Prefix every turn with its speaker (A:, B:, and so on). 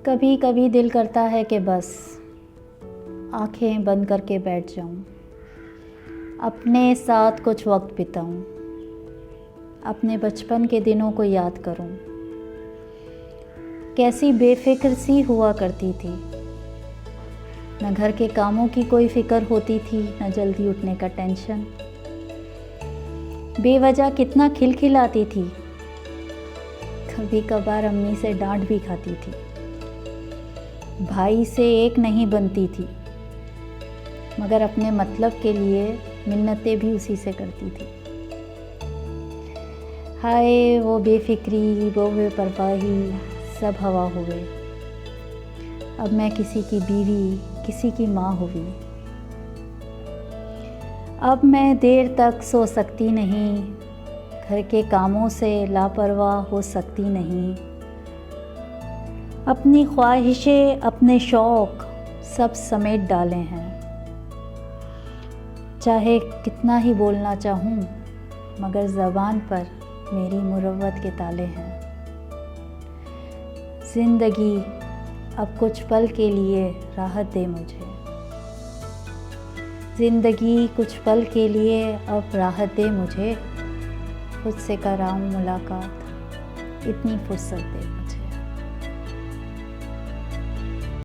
A: कभी कभी दिल करता है कि बस आंखें बंद करके बैठ जाऊं, अपने साथ कुछ वक्त बिताऊं, अपने बचपन के दिनों को याद करूं। कैसी बेफिक्र सी हुआ करती थी, न घर के कामों की कोई फिक्र होती थी, न जल्दी उठने का टेंशन। बेवजह कितना खिलखिलाती थी, कभी कभार अम्मी से डांट भी खाती थी, भाई से एक नहीं बनती थी, मगर अपने मतलब के लिए मिन्नतें भी उसी से करती थी। हाय वो बेफिक्री, वो बेपरवाही, सब हवा हुए। अब मैं किसी की बीवी, किसी की माँ हुई। अब मैं देर तक सो सकती नहीं, घर के कामों से लापरवाह हो सकती नहीं। अपनी ख्वाहिशें, अपने शौक़ सब समेट डाले हैं। चाहे कितना ही बोलना चाहूँ, मगर ज़बान पर मेरी मुरव्वत के ताले हैं। ज़िंदगी अब कुछ पल के लिए राहत दे मुझे। ज़िंदगी कुछ पल के लिए अब राहत दे मुझे। खुद से कराऊं मुलाकात, इतनी फुर्सत दे।